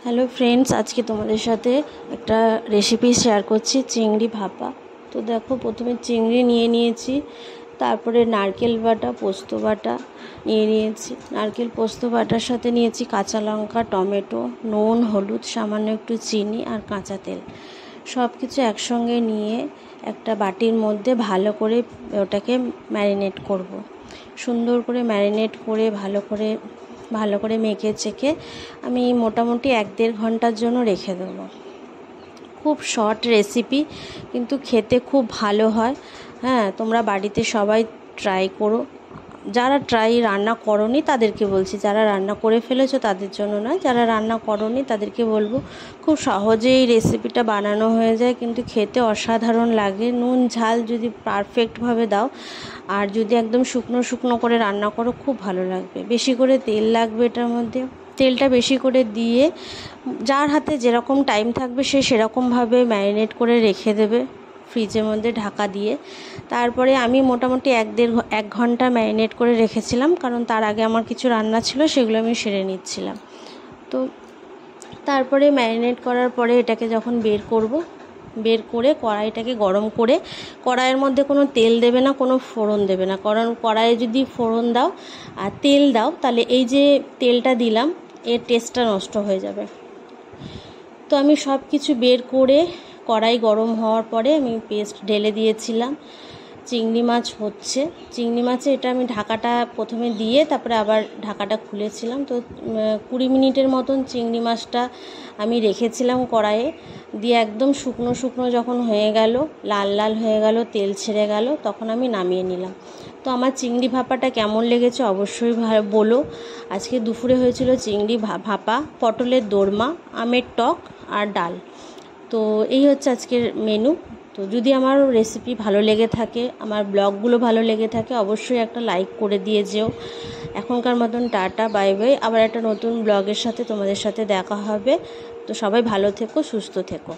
Hello friends, আজকে তোমাদের সাথে একটা রেসিপি শেয়ার করছি, চিংড়ি ভাপা। তো দেখো, প্রথমে চিংড়ি নিয়ে নিয়েছি, তারপরে নারকেল বাটা, পোস্ত বাটা নিয়ে নিয়েছি। নারকেল পোস্ত বাটার সাথে নিয়েছি কাঁচা লঙ্কা, টমেটো, নুন, হলুদ, সামান্য একটু চিনি আর কাঁচা তেল। সব কিছু একসঙ্গে নিয়ে একটা বাটির মধ্যে ভালো করে ওটাকে ম্যারিনেট করব। সুন্দর করে ম্যারিনেট করে ভালো করে মেখে চেখে আমি মোটামুটি 1-1.5 ঘন্টার জন্য রেখে দেবো। খুব শর্ট রেসিপি, কিন্তু খেতে খুব ভালো হয়। হ্যাঁ, তোমরা বাড়িতে সবাই ট্রাই করো। যারা রান্না করোনি তাদেরকে বলছি, যারা রান্না করে ফেলেছো তাদের জন্য নয়, যারা রান্না করোনি তাদেরকে বলবো খুব সহজেই এই রেসিপিটা বানানো হয়ে যায়, কিন্তু খেতে অসাধারণ লাগে। নুন ঝাল যদি পারফেক্টভাবে দাও আর যদি একদম শুকনো শুকনো করে রান্না করো, খুব ভালো লাগবে। বেশি করে তেল লাগবে এটার মধ্যে। তেলটা বেশি করে দিয়ে যার হাতে যেরকম টাইম থাকবে সে সেরকমভাবে ম্যারিনেট করে রেখে দেবে ফ্রিজের মধ্যে ঢাকা দিয়ে। তারপরে আমি মোটামুটি 1 ঘন্টা ম্যারিনেট করে রেখেছিলাম, কারণ তার আগে আমার কিছু রান্না ছিল, সেগুলো আমি সেরে নিচ্ছিলাম। তো তারপরে ম্যারিনেট করার পরে এটাকে যখন বের করে কড়াইটাকে গরম করে, কড়াইয়ের মধ্যে কোনো তেল দেবে না, কোনো ফোড়ন দেবে না, কারণ কড়াইয়ে যদি ফোড়ন দাও আর তেল দাও তাহলে এই যে তেলটা দিলাম এর টেস্টটা নষ্ট হয়ে যাবে। তো আমি সব কিছু বের করে কড়াই গরম হওয়ার পরে আমি পেস্ট ঢেলে দিয়েছিলাম। চিংড়ি মাছ হচ্ছে, চিংড়ি মাছে এটা আমি ঢাকাটা প্রথমে দিয়ে তারপরে আবার ঢাকাটা খুলেছিলাম। তো 20 মিনিটের মতন চিংড়ি মাছটা আমি রেখেছিলাম কড়াইয়ে দিয়ে, একদম শুকনো শুকনো যখন হয়ে গেল, লাল লাল হয়ে গেল, তেল ছেড়ে গেল, তখন আমি নামিয়ে নিলাম। তো আমার চিংড়ি ভাপাটা কেমন লেগেছে অবশ্যই বলো। আজকে দুপুরে হয়েছিল চিংড়ি ভাপা, পটলের দোরমা, আমের টক আর ডাল। তো এই হচ্ছে আজকের মেনু। তো যদি আমার রেসিপি ভালো লেগে থাকে, আমার ব্লগগুলো ভালো লেগে থাকে, অবশ্যই একটা লাইক করে দিয়ে যেও। এখনকার মতন টাটা, বাই বাই। আবার একটা নতুন ব্লগের সাথে তোমাদের সাথে দেখা হবে। তো সবাই ভালো থেকো, সুস্থ থেকো।